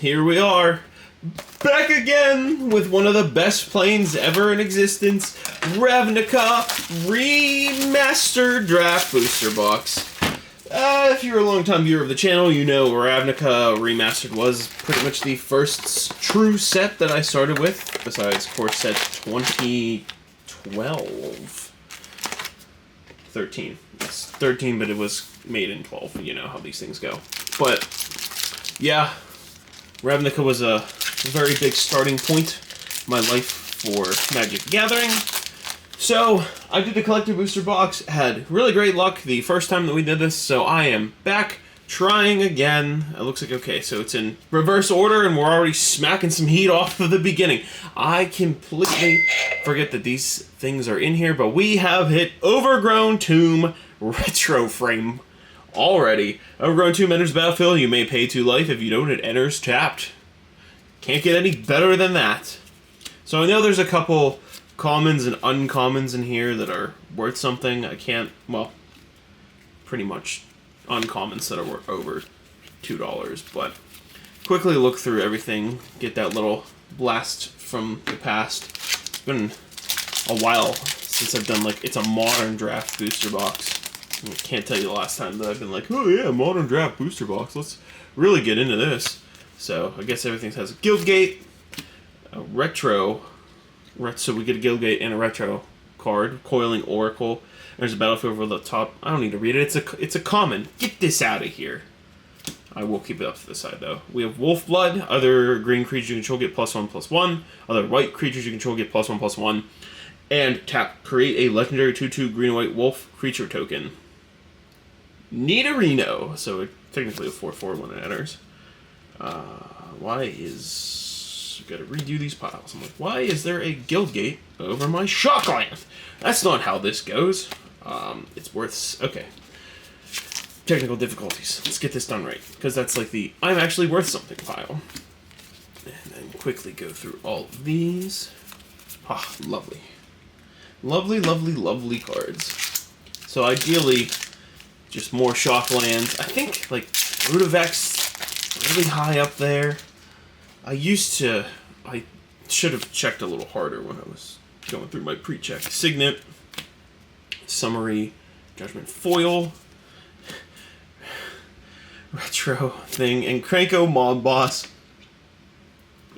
here we are, back again with one of the best planes ever in existence, Ravnica Remastered Draft Booster Box. If you're a long-time viewer of the channel, you know Ravnica Remastered was pretty much the first true set that I started with, besides core set 2012. 13. It's 13, but it was made in 12. You know how these things go. But, yeah, Ravnica was a very big starting point in my life for Magic the Gathering. So, I did the Collector Booster Box, had really great luck the first time that we did this, so I am back, trying again. It looks like, okay, so it's in reverse order, and we're already smacking some heat off of the beginning. I completely forget that these things are in here, but we have hit Overgrown Tomb Retro Frame already. Overgrown Tomb enters battlefield. You may pay 2 life. If you don't, it enters tapped. Can't get any better than that. So I know there's a couple commons and uncommons in here that are worth something. I can't, well, pretty much uncommons that are worth over $2, but quickly look through everything, get that little blast from the past. It's been a while since I've done, like, it's a modern draft booster box. I can't tell you the last time that I've been like, oh yeah, modern draft booster box, let's really get into this. So I guess everything has a Guildgate, a retro, so we get a Guildgate and a retro card, Coiling Oracle. There's a battlefield over the top. I don't need to read it. It's a common. Get this out of here. I will keep it up to the side, though. We have Wolf Blood. Other green creatures you control get +1/+1. Other white creatures you control get +1/+1. And tap. Create a legendary 2/2 green and white wolf creature token. Nidorino. So it's technically a 4/4 when it enters. Why is... Gotta redo these piles. I'm like, why is there a Guildgate over my Shockland? That's not how this goes. It's worth... Okay. Technical difficulties. Let's get this done right. Because that's like the I'm actually worth something pile. And then quickly go through all of these. Ah, lovely. Lovely, lovely, lovely cards. So ideally, just more Shocklands. I think, like, Root of X, really high up there. I should have checked a little harder when I was going through my pre-check. Signet, Summary, Judgment Foil, Retro thing, and Cranko Mob Boss.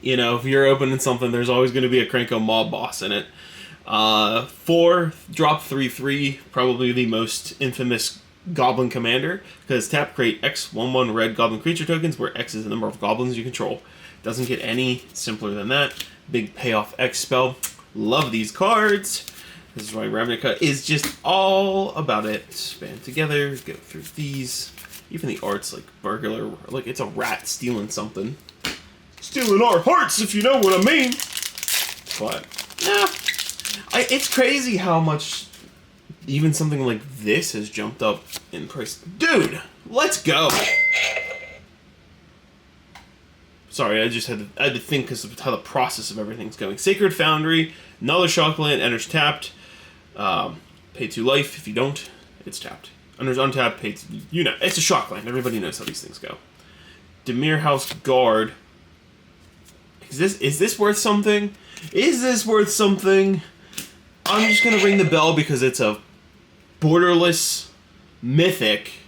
You know, if you're opening something, there's always going to be a Cranko Mob Boss in it. 4, drop 3/3, probably the most infamous Goblin Commander, because tap, create X/1/1 red Goblin creature tokens, where X is the number of goblins you control. Doesn't get any simpler than that. Big payoff X spell. Love these cards. This is why Ravnica is just all about it. Band together, go through these. Even the art's like burglar, like it's a rat stealing something. Stealing our hearts, if you know what I mean. But, yeah. It's crazy how much even something like this has jumped up in price. Dude, let's go. Sorry, I just had to think because of how the process of everything's going. Sacred Foundry, another Shockland, enters tapped. Pay 2 life. If you don't, it's tapped. Enters untapped, pay 2, you know, it's a Shockland. Everybody knows how these things go. Demir House Guard. Is this worth something? Is this worth something? I'm just gonna ring the bell because it's a borderless mythic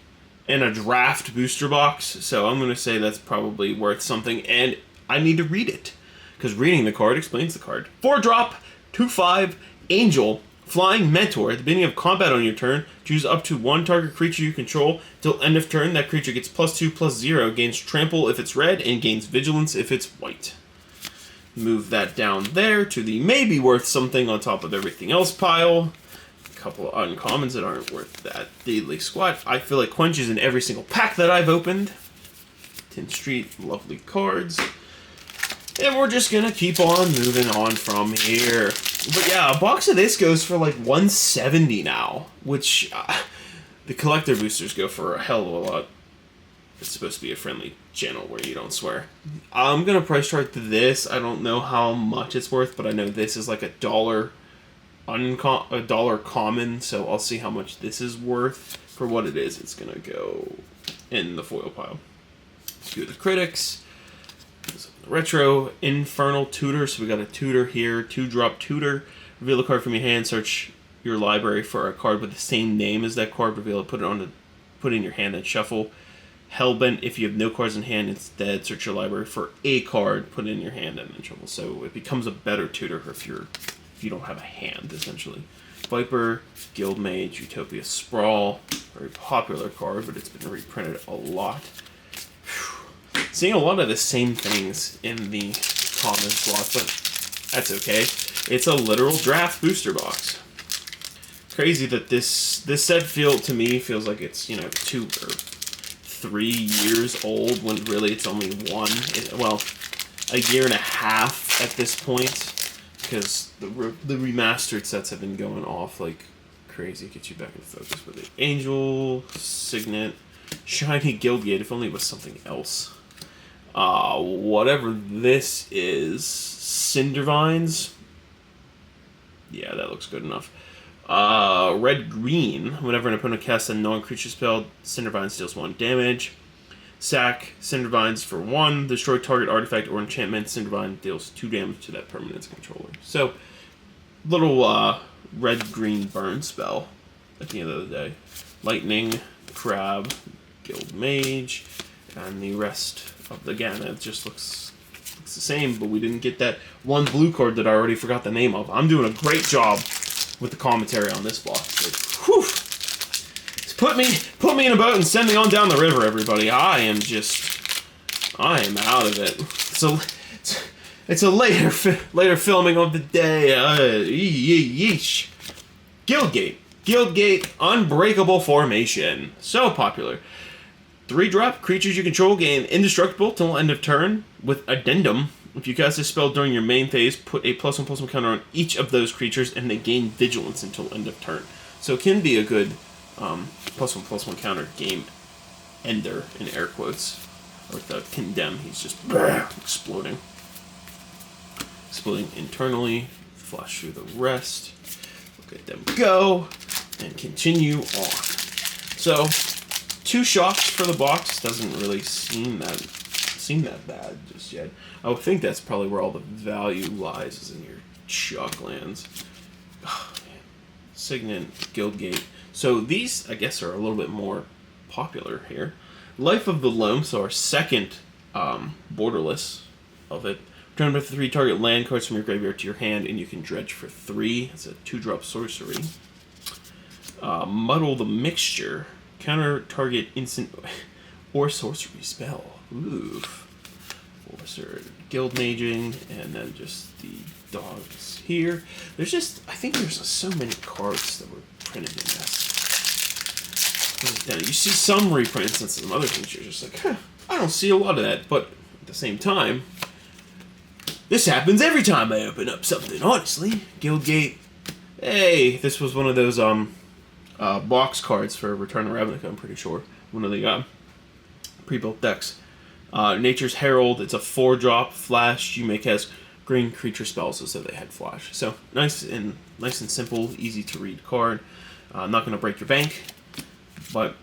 and a draft booster box, so I'm going to say that's probably worth something, and I need to read it, because reading the card explains the card. 4-drop, 2/5, Angel, Flying Mentor. At the beginning of combat on your turn, choose up to 1 target creature you control. Till end of turn, that creature gets +2/+0, gains Trample if it's red, and gains Vigilance if it's white. Move that down there to the maybe worth something on top of everything else pile. Couple of uncommons that aren't worth that daily squat. I feel like Quench is in every single pack that I've opened. Tin Street, lovely cards. And we're just gonna keep on moving on from here. But yeah, a box of this goes for like $170 now, which the collector boosters go for a hell of a lot. It's supposed to be a friendly channel where you don't swear. I'm gonna price chart this. I don't know how much it's worth, but I know this is like $1 common, so I'll see how much this is worth. For what it is, it's gonna go in the foil pile. Do the critics. Retro Infernal Tutor. So we got a tutor here, 2-drop tutor. Reveal a card from your hand. Search your library for a card with the same name as that card. Reveal it. Put it in your hand and shuffle. Hellbent. If you have no cards in hand, instead search your library for a card. Put it in your hand and then shuffle. So it becomes a better tutor if you don't have a hand, essentially. Viper, Guild Mage, Utopia Sprawl. Very popular card, but it's been reprinted a lot. Seeing a lot of the same things in the common slot, but that's okay. It's a literal draft booster box. Crazy that this set to me feels like it's 2 or 3 years old when really it's only 1. Well, a year and a half at this point, because the remastered sets have been going off like crazy. Get you back in focus with it. Angel, Signet, Shiny Guildgate. If only it was something else. Whatever this is, Cindervines. Yeah, that looks good enough. Red-green. Whenever an opponent casts a non-creature spell, Cindervines deals 1 damage. Sack Cindervines for 1. Destroy target artifact or enchantment. Cindervine deals 2 damage to that permanent's controller. So, little red-green burn spell at the end of the day. Lightning, Crab, Guild Mage, and the rest of the gamut just looks the same, but we didn't get that 1 blue card that I already forgot the name of. I'm doing a great job with the commentary on this box. Like, whew! Just put me in a boat and send me on down the river, everybody. I am out of it. So it's a later filming of the day. Yeesh. Guildgate, Unbreakable Formation. So popular. 3-drop, creatures you control gain indestructible till end of turn, with addendum. If you cast a spell during your main phase, put a +1/+1 counter on each of those creatures, and they gain vigilance until end of turn. So it can be a good +1/+1 counter game ender, in air quotes. Or the condemn, he's just exploding. Exploding internally, flash through the rest, look at them go, and continue on. So, 2 shocks for the box doesn't really seem that bad just yet. I would think that's probably where all the value lies, is in your shock lands. Oh, man. Signet, Guildgate. So these, I guess, are a little bit more popular here. Life of the Loam, so our second borderless of it. Return up to 3 target land cards from your graveyard to your hand, and you can dredge for 3. It's a 2-drop sorcery. Muddle the Mixture. Counter target instant or sorcery spell. Oof. Forcer, Guild Maging, and then just the dogs here. I think there's so many cards that were printed in this. You see some reprints and some other things, you're just like, I don't see a lot of that, but at the same time, this happens every time I open up something, honestly. Guildgate. Hey, this was one of those, box cards for Return to Ravnica, I'm pretty sure. One of the pre-built decks. Nature's Herald, it's a 4-drop flash. You may cast green creature spells as though they had flash. So nice and simple, easy to read card. Not going to break your bank, but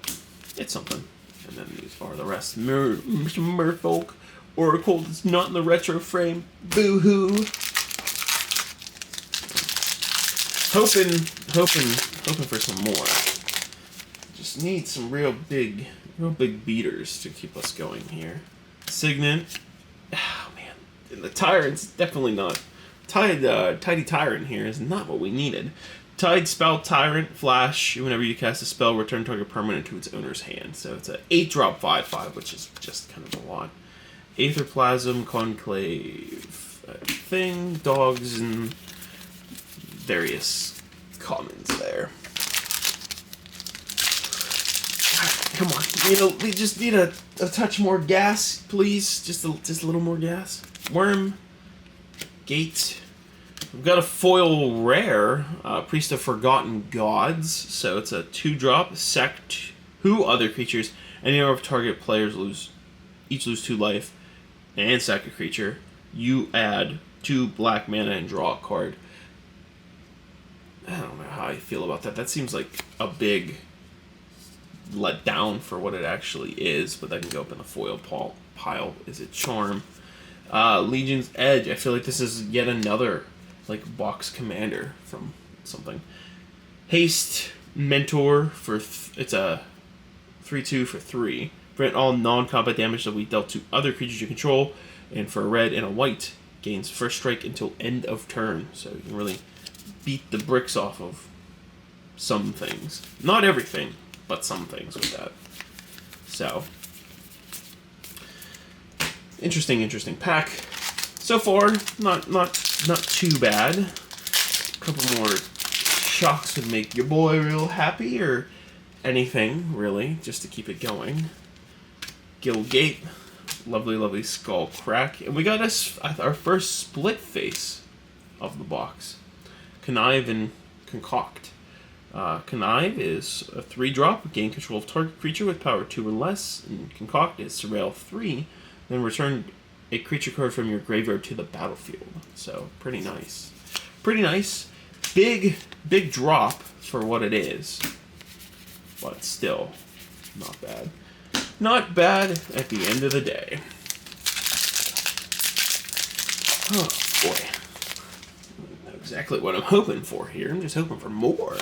it's something. And then these are the rest. Merfolk, Oracle that's not in the retro frame. Boo-hoo. Hoping for some more. Just need some real big beaters to keep us going here. Signet. Oh man, and the Tyrant's definitely not. Tidy Tyrant here is not what we needed. Tide Spout Tyrant, flash. Whenever you cast a spell, return target permanent to its owner's hand. So it's an 8-drop 5/5, which is just kind of a lot. Aetherplasm, Conclave, thing, dogs, and various commons there. Come on, we just need a touch more gas, please. Just a little more gas. Worm, Gate. We've got a foil rare, Priest of Forgotten Gods. So it's a 2-drop. Sack 2 other creatures. Any of target players each lose 2 life, and sack a creature. You add 2 black mana and draw a card. I don't know how I feel about that. That seems like a big let down for what it actually is, but that can go up in the foil pile. Is it Charm? Legion's Edge. I feel like this is yet another like box commander from something. Haste Mentor for it's a 3/2 for 3. Prevent all non-combat damage that we dealt to other creatures you control, and for a red and a white, gains first strike until end of turn. So you can really beat the bricks off of some things. Not everything, but some things with that. So interesting pack. So far, not too bad. A couple more shocks would make your boy real happy, or anything really, just to keep it going. Guildgate, lovely skull crack, and we got us our first split face of the box. Connive and Concoct. Connive is a 3-drop, gain control of target creature with power 2 or less, and Concoct is surveil 3, then return a creature card from your graveyard to the battlefield. So pretty nice. Big drop for what it is, but still not bad. Not bad at the end of the day. Oh boy. I don't know exactly what I'm hoping for here. I'm just hoping for more.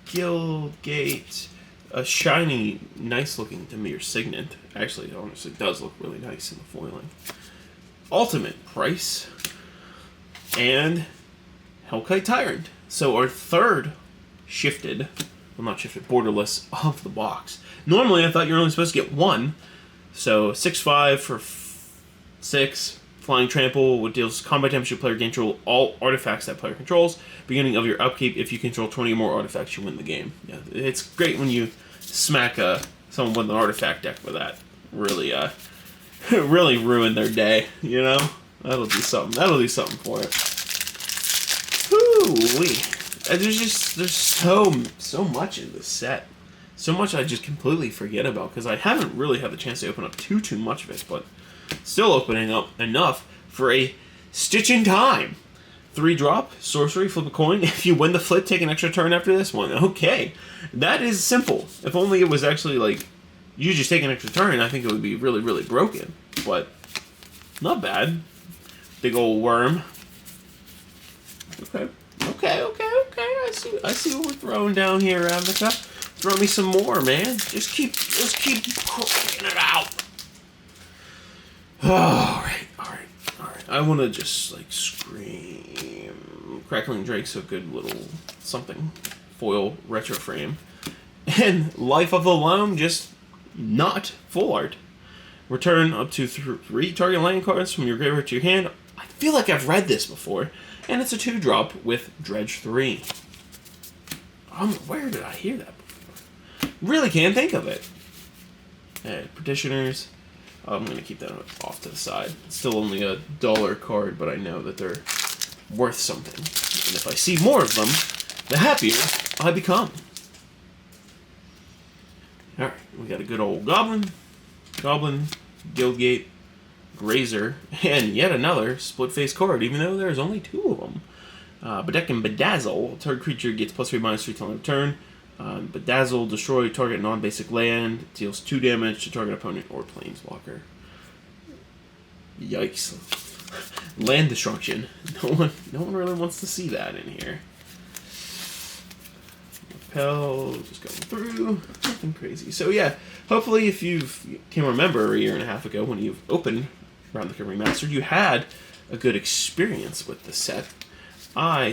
Guildgate. A shiny, nice looking Demir Signet. Actually, it honestly does look really nice in the foiling. Ultimate Price. And Hellkite Tyrant. So our third shifted, well not shifted, borderless of the box. Normally I thought you were only supposed to get one. So 6/5 for 6. Flying Trample, what deals combat damage to player gain control all artifacts that player controls. Beginning of your upkeep, if you control 20 or more artifacts, you win the game. Yeah, it's great when you smack someone with an artifact deck with that. Really, really ruin their day. You know, that'll do something. That'll do something for it. Whoo-wee. There's so much in this set. So much I just completely forget about because I haven't really had the chance to open up too much of it, but still opening up enough for a Stitch in Time. 3-drop, sorcery, flip a coin. If you win the flip, take an extra turn after this one. Okay, that is simple. If only it was actually like, you just take an extra turn, I think it would be really broken. But, not bad. Big old worm. Okay. I see what we're throwing down here, Ravnica. Throw me some more, man. Just keep cranking it out. Alright. I want to just, like, scream. Crackling Drake's a good little something. Foil retro frame. And Life of the Loam, just not full art. Return up to 3 target land cards from your graveyard to your hand. I feel like I've read this before. And it's a 2-drop with Dredge 3. Where did I hear that before? Really can't think of it. Petitioners. I'm going to keep that off to the side. It's still only a $1 card, but I know that they're worth something. And if I see more of them, the happier I become. Alright, we got a good old Goblin, Guildgate, Grazer, and yet another split-face card, even though there's only 2 of them. Bedeck and Bedazzle. Target creature gets +3/-3 till end of turn. Bedazzle, destroy target non-basic land, deals 2 damage to target opponent or planeswalker. Yikes. Land destruction. No one really wants to see that in here. Repel, just going through. Nothing crazy. So yeah, hopefully if you can remember a year and a half ago when you've opened Ravnica Remastered, you had a good experience with the set.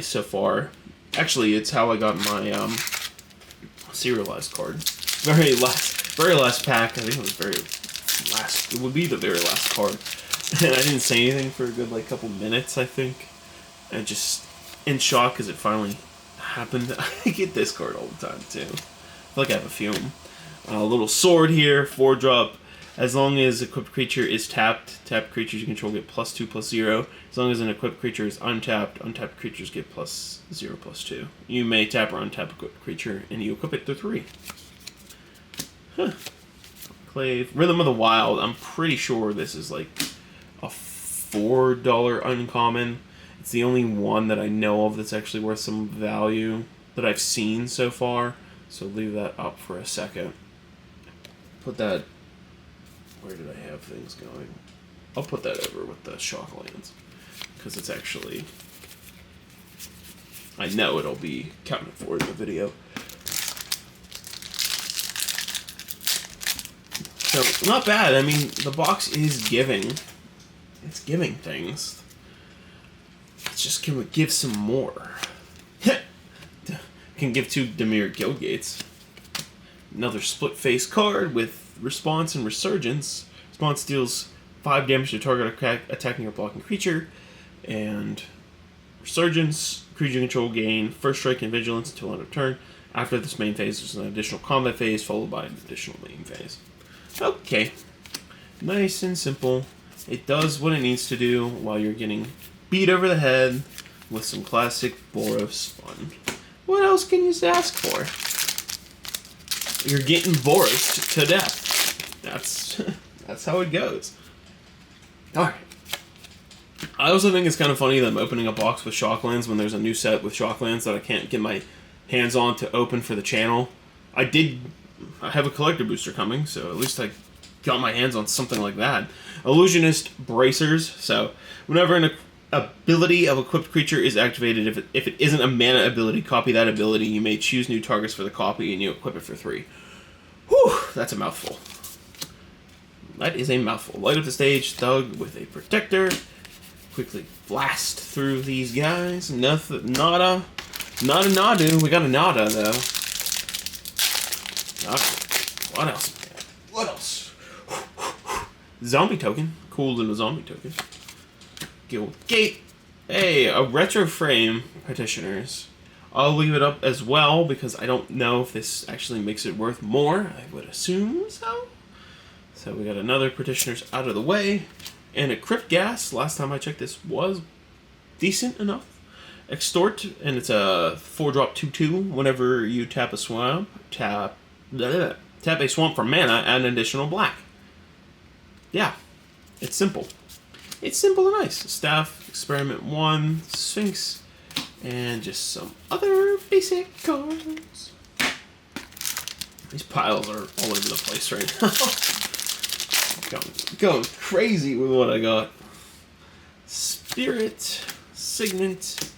So far, actually it's how I got my serialized card. Very last pack. I think it would be the very last card. And I didn't say anything for a good couple minutes, I think. And just in shock because it finally happened. I get this card all the time too. I feel like I have a few of them. A little sword here, 4-drop. As long as equipped creature is tapped creatures you control get +2/+0. As long as an equipped creature is untapped creatures get +0/+2. You may tap or untap equipped creature, and you equip it to 3. Huh. Clave. Rhythm of the Wild. I'm pretty sure this is like a $4 uncommon. It's the only one that I know of that's actually worth some value that I've seen so far. So leave that up for a second. Put that... Where did I have things going? I'll put that over with the Shocklands, because it's actually, I know it'll be counted for in the video. So, not bad. I mean, the box is giving. It's giving things. It's just, can we give some more? Can give 2 Dimir Guildgates. Another split face card with response and resurgence. Response deals 5 damage to target attacking or blocking creature. And resurgence, creature control gain first strike and vigilance until end of turn. After this main phase, there's an additional combat phase followed by an additional main phase. Okay. Nice and simple. It does what it needs to do while you're getting beat over the head with some classic Boros fun. What else can you ask for? You're getting Boros to death. That's how it goes. Alright. I also think it's kind of funny that I'm opening a box with Shocklands when there's a new set with Shocklands that I can't get my hands on to open for the channel. I have a collector booster coming, so at least I got my hands on something like that. Illusionist Bracers. So whenever an ability of equipped creature is activated, if it isn't a mana ability, copy that ability. You may choose new targets for the copy, and you equip it for 3. Whew, that's a mouthful. That is a mouthful. Light up the stage, Thug with a protector. Quickly blast through these guys. Nothing, nada. Not a Nadu. We got a Nada, though. Okay. What else? What else? Zombie token. Cool little zombie token. Guild Gate. Hey, a retro frame, petitioners. I'll leave it up as well because I don't know if this actually makes it worth more. I would assume so. So we got another petitioners out of the way. And a Crypt Gas. Last time I checked, this was decent enough. Extort, and it's a 4-drop 2/2. Whenever you tap a swamp, tap a swamp for mana, add an additional black. Yeah, it's simple. It's simple and nice. Staff, Experiment 1, Sphinx, and just some other basic cards. These piles are all over the place right now. going crazy with what I got. Spirit, Signet.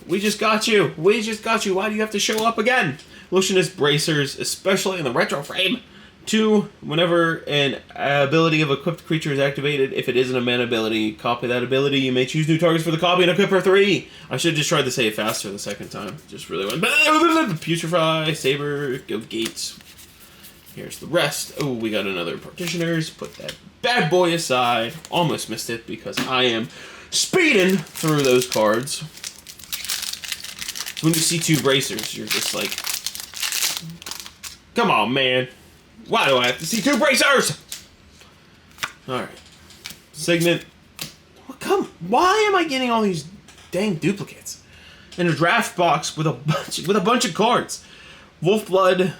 We just got you. We just got you. Why do you have to show up again? Illusionist Bracers, especially in the retro frame. 2, whenever an ability of equipped creature is activated, if it isn't a mana ability, copy that ability. You may choose new targets for the copy and equip for 3. I should have just tried to say it faster the second time. Just really went. Putrefy, Saber, Guild Gates. Here's the rest. Oh, we got another Partitioners. Put that bad boy aside. Almost missed it because I am speeding through those cards. So when you see 2 Bracers, you're just like, come on, man. Why do I have to see 2 Bracers? Alright. Signet. Why am I getting all these dang duplicates? In a draft box with a bunch of cards. Wolfblood.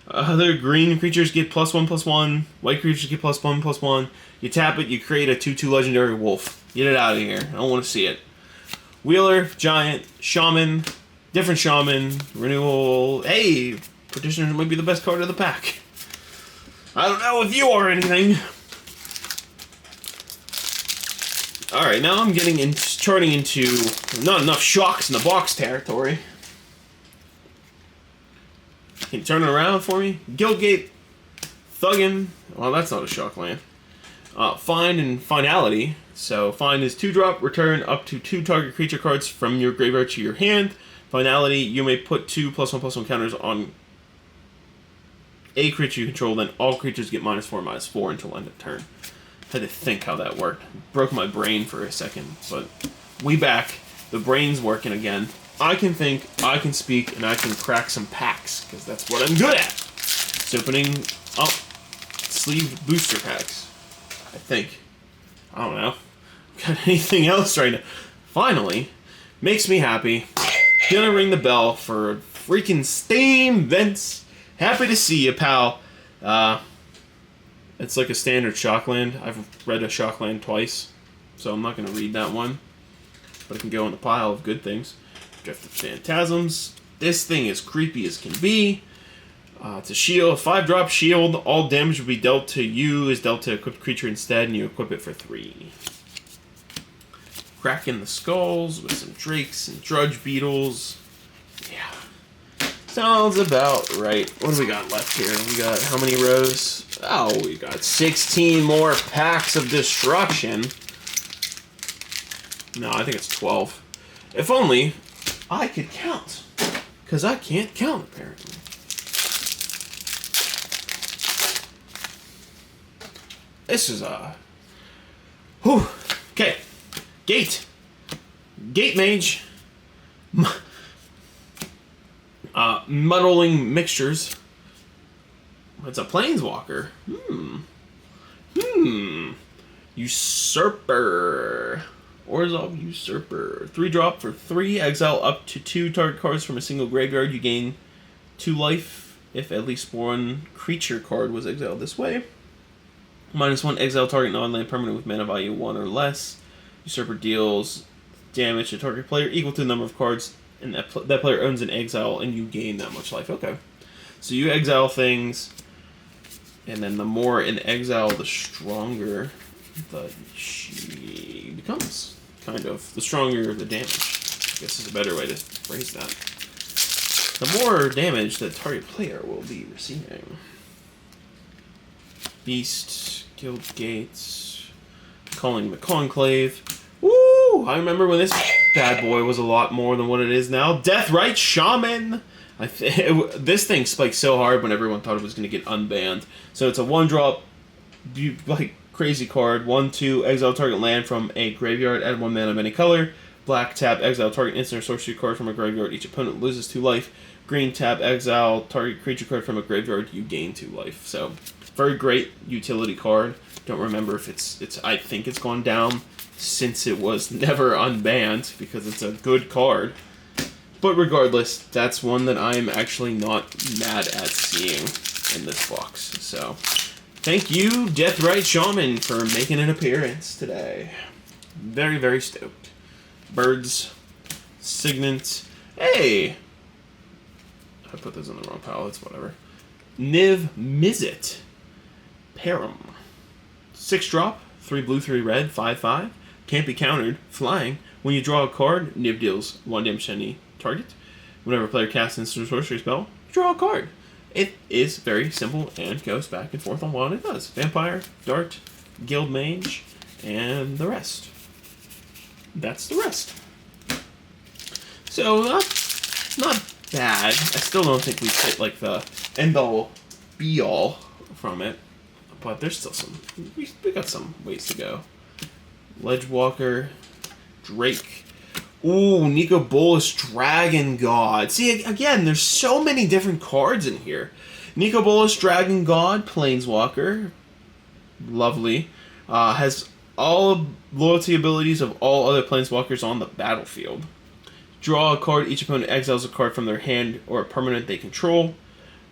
Other green creatures get +1/+1. White creatures get +1/+1. You tap it, you create a 2/2 legendary wolf. Get it out of here. I don't want to see it. Wheeler, Giant, Shaman, different Shaman, Renewal. Hey, Petitioners might be the best card of the pack. I don't know if you are anything. Alright, now I'm charting into not enough shocks in the box territory. Can you turn it around for me? Guildgate, Thuggin. Well, that's not a shock land. Find and Finality. So, Find is 2-drop, return up to 2 target creature cards from your graveyard to your hand. Finality, you may put 2 +1/+1 counters on a creature you control, then all creatures get -4/-4 until end of turn. Had to think how that worked. Broke my brain for a second, but we back. The brain's working again. I can think, I can speak, and I can crack some packs, because that's what I'm good at. It's opening up sleeved booster packs, I think. I don't know. Got anything else right now? Finally, makes me happy. Gonna ring the bell for freaking Steam Vents. Happy to see you, pal. It's like a standard Shockland. I've read a Shockland twice, so I'm not going to read that one. But it can go in the pile of good things. Drift of Phantasms. This thing is creepy as can be. It's a shield, 5-drop shield. All damage will be dealt to you is dealt to equipped creature instead, and you equip it for 3. Cracking the skulls with some drakes and drudge beetles. Yeah. Sounds about right. What do we got left here? We got how many rows? Oh, we got 16 more packs of destruction. No, I think it's 12. If only I could count. Because I can't count, apparently. This is whew. Okay. Gate Mage. Muddling Mixtures. It's a Planeswalker. Usurper. Orzhov Usurper. 3-drop for 3. Exile up to 2 target cards from a single graveyard. You gain 2 life if at least one creature card was exiled this way. -1, exile target non-land permanent with mana value 1 or less. Usurper deals damage to target player equal to the number of cards and that player owns in exile, and you gain that much life. Okay. So you exile things, and then the more in exile, the stronger she becomes. Kind of. The stronger the damage, I guess is a better way to phrase that. The more damage the target player will be receiving. Beast, Guild Gates, Calling the Conclave. Woo! I remember when this bad boy was a lot more than what it is now. Deathrite Shaman! This thing spiked so hard when everyone thought it was going to get unbanned. So it's a 1-drop, like, crazy card. 1/2, exile target land from a graveyard, add 1 mana of any color. Black, tap, exile target instant or sorcery card from a graveyard. Each opponent loses 2 life. Green, tap, exile target creature card from a graveyard. You gain 2 life. So, very great utility card. Don't remember if it's I think it's gone down since it was never unbanned because it's a good card. But regardless, that's one that I'm actually not mad at seeing in this box. So, thank you, Deathrite Shaman, for making an appearance today. Very, very stoked. Birds, Signet. Hey! I put those in the wrong pile, it's whatever. Niv Mizzet. Param. 6-drop, 3 blue, 3 red, 5/5. Can't be countered. Flying. When you draw a card, Niv deals 1 damage to any target. Whenever a player casts an instant sorcery spell, draw a card. It is very simple and goes back and forth on what it does. Vampire, Dart, Guild Mage, and the rest. That's the rest. So, not bad. I still don't think we've hit, like, the end-all, be-all from it. But there's still some... We got some ways to go. Ledgewalker, Drake. Ooh, Nico Bolas, Dragon God. See, again, there's so many different cards in here. Nico Bolas, Dragon God, Planeswalker. Lovely. Has all loyalty abilities of all other Planeswalkers on the battlefield. Draw a card. Each opponent exiles a card from their hand or a permanent they control.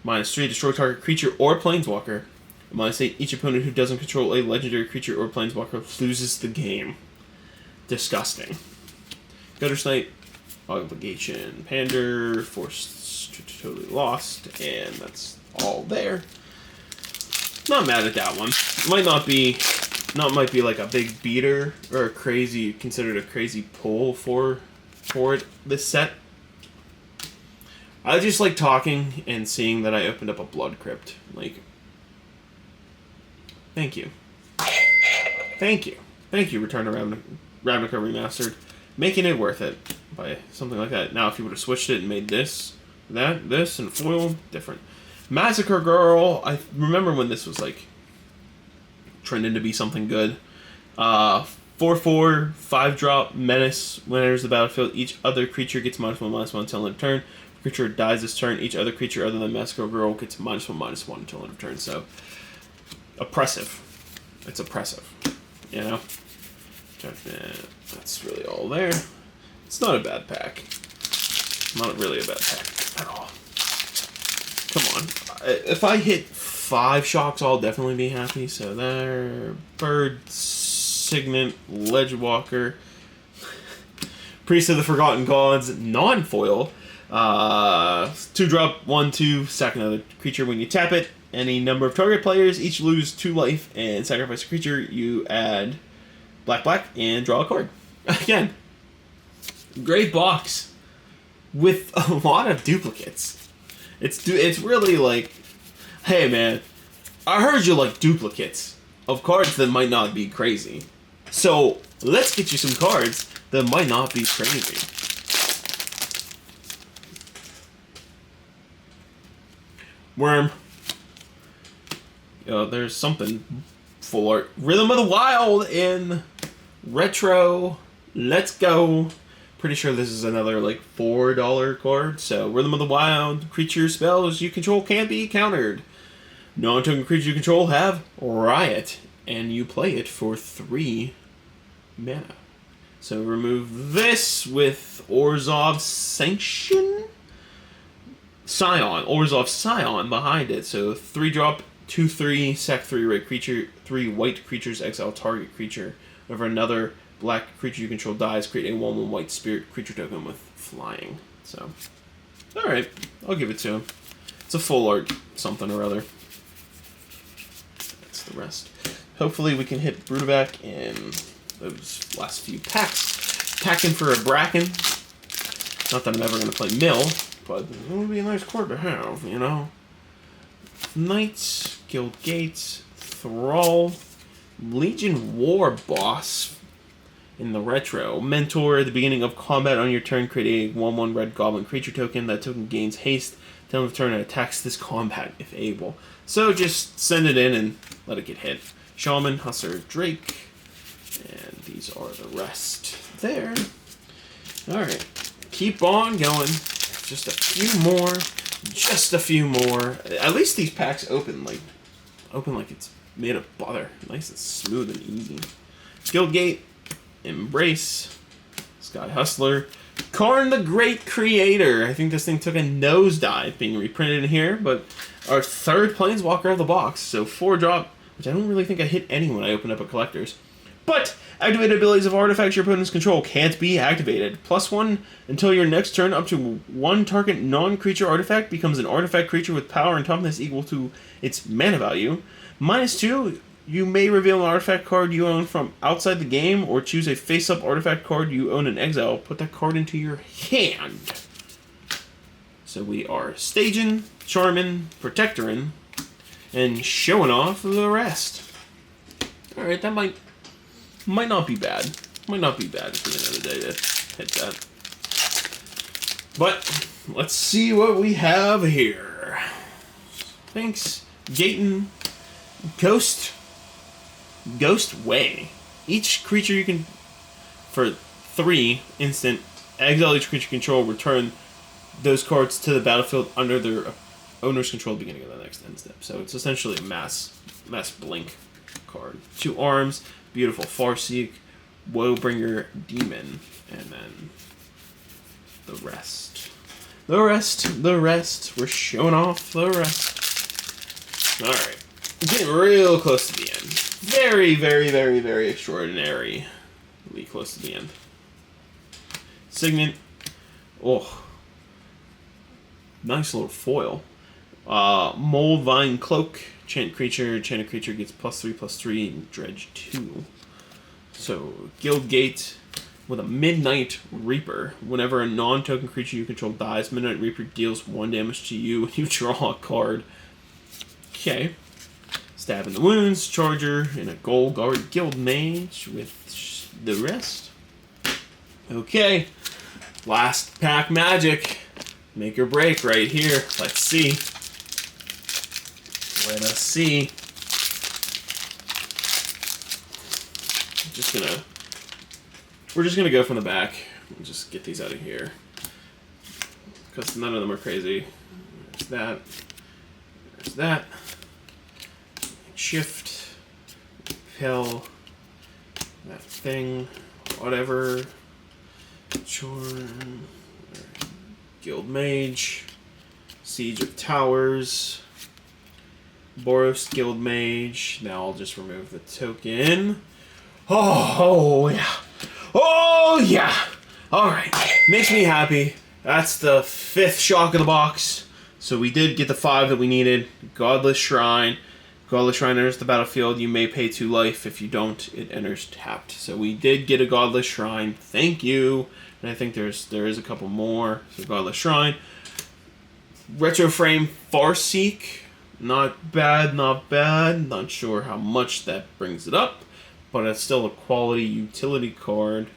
-3, destroy target creature or Planeswalker. -8, each opponent who doesn't control a legendary creature or Planeswalker loses the game. Disgusting. Guttersnipe, Obligation, Pander, Forced to Totally Lost, and that's all there. Not mad at that one. Might be like a big beater or considered a crazy pull for it this set. I just like talking and seeing that I opened up a Blood Crypt. Like, thank you. Thank you, Return to Ravnica Remastered. Making it worth it by something like that. Now, if you would have switched it and made this, and foil, different. Massacre Girl, I remember when this was, like, trending to be something good. 4/4, 5-drop, Menace. When it enters the battlefield, each other creature gets -1/-1 until end of turn. If the creature dies this turn, each other creature other than Massacre Girl gets -1/-1 until end of turn. So, oppressive. It's oppressive, you know? That's really all there. It's not a bad pack. Not really a bad pack at all. Come on. If I hit 5 shocks, I'll definitely be happy. So there. Bird, Signet, Ledgewalker, Priest of the Forgotten Gods, non-foil. 2-drop, 1/2, sack another creature when you tap it. Any number of target players each lose 2 life and sacrifice a creature. You add black and draw a card. Again, great box with a lot of duplicates. It's really like, hey man, I heard you like duplicates of cards that might not be crazy. So let's get you some cards that might not be crazy. Worm. There's something full art. Rhythm of the Wild in retro. Let's go. Pretty sure this is another like $4 card. So Rhythm of the Wild, creature spells you control can't be countered. Non-token creatures you control have Riot, and you play it for 3 mana. So remove this with Orzhov's Sanction? Scion. Orzhov Scion behind it. So 3-drop, 2/3, sack 3 red creature, 3 white creatures, exile target creature. Whenever another black creature you control dies, create a 1/1 white spirit creature token with flying. So, alright, I'll give it to him. It's a full art something or other. That's the rest. Hopefully we can hit Brutovac in those last few packs. Packing for a Bracken. Not that I'm ever going to play Mill, but it would be a nice card to have, you know? Knights, Guild Gates, Thrall, Legion War Boss in the retro. Mentor at the beginning of combat on your turn, create a 1/1 red goblin creature token. That token gains haste. Time of turn and attacks this combat if able. So just send it in and let it get hit. Shaman, Hussar, Drake, and these are the rest there. Alright, keep on going. Just a few more. Just a few more. At least these packs open like it's made of butter. Nice and smooth and easy. Guildgate, Embrace, Sky Hustler, Karn the Great Creator. I think this thing took a nosedive being reprinted in here, but our 3rd Planeswalker of the box. So 4-drop, which I don't really think I hit any when I opened up a collector's. But activated abilities of artifacts your opponent's control can't be activated. +1 until your next turn. Up to 1 target non-creature artifact becomes an artifact creature with power and toughness equal to its mana value. -2, you may reveal an artifact card you own from outside the game, or choose a face-up artifact card you own in exile. Put that card into your hand. So we are staging, charming, protectoring, and showing off the rest. Alright, that might not be bad. Might not be bad at the end of the day to hit that. But let's see what we have here. Thanks, Gaten. Ghost Way. Each creature you can, for 3 instant, exile each creature control, return those cards to the battlefield under their owner's control at the beginning of the next end step. So it's essentially a mass blink card. 2 arms, beautiful Farseek, Woebringer, Demon, and then the rest. The rest. We're showing off the rest. Alright. Getting real close to the end. Very, very, very, very extraordinarily close to the end. Signet. Oh. Nice little foil. Moldvine Cloak. Chant creature gets +3/+3 and dredge 2. So, Guildgate with a Midnight Reaper. Whenever a non-token creature you control dies, Midnight Reaper deals 1 damage to you and you draw a card. Okay. Stab in the Wounds, Charger, and a Gold Guard Guild Mage with the rest. Okay. Last pack magic. Make or break right here. Let's see. Let us see. We're just gonna go from the back and just get these out of here, because none of them are crazy. There's that. There's that. Shift. Repel. That thing. Whatever. Chorn. Guild Mage. Siege of Towers. Boros Guild Mage. Now I'll just remove the token. Oh yeah. Oh yeah. Alright. Makes me happy. That's the 5th shock of the box. So we did get the 5 that we needed. Godless Shrine. Godless Shrine enters the battlefield. You may pay 2 life. If you don't, it enters tapped. So we did get a Godless Shrine. Thank you. And I think there is a couple more. So Godless Shrine. Retro Frame Farseek. Not bad, not bad. Not sure how much that brings it up. But it's still a quality utility card.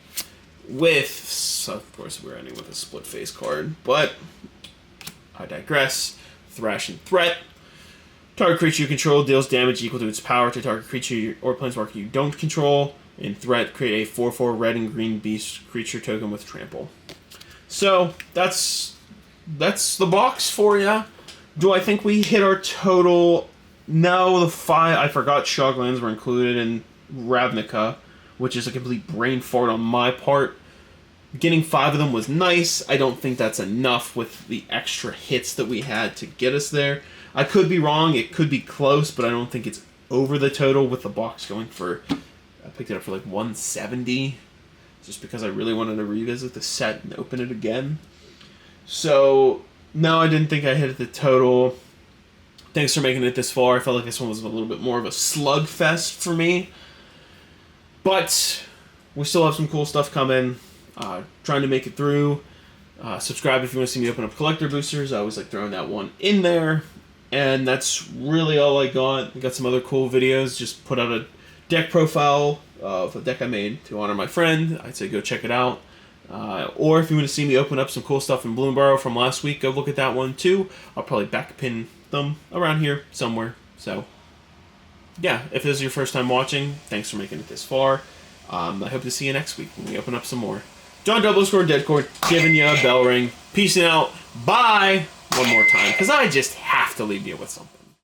With, of course, we're ending with a split face card. But I digress. Thrashing Threat. Target creature you control deals damage equal to its power to target creature or planeswalker you don't control. In Threat, create a 4/4 red and green beast creature token with trample. So, that's the box for you. Do I think we hit our total? No, the 5... I forgot Shocklands were included in Ravnica, which is a complete brain fart on my part. Getting 5 of them was nice. I don't think that's enough with the extra hits that we had to get us there. I could be wrong. It could be close, but I don't think it's over the total with the box going for... I picked it up for like 170 just because I really wanted to revisit the set and open it again. So, no, I didn't think I hit the total. Thanks for making it this far. I felt like this one was a little bit more of a slugfest for me. But we still have some cool stuff coming. Trying to make it through. Subscribe if you want to see me open up collector boosters. I always like throwing that one in there. And that's really all I got. I got some other cool videos. Just put out a deck profile of a deck I made to honor my friend. I'd say go check it out. Or if you want to see me open up some cool stuff in Bloomborough from last week, go look at that one too. I'll probably backpin them around here somewhere. So, yeah, if this is your first time watching, thanks for making it this far. I hope to see you next week when we open up some more. John Double Deadcore, giving you a bell ring. Peace out. Bye. One more time, because I just have to leave you with something.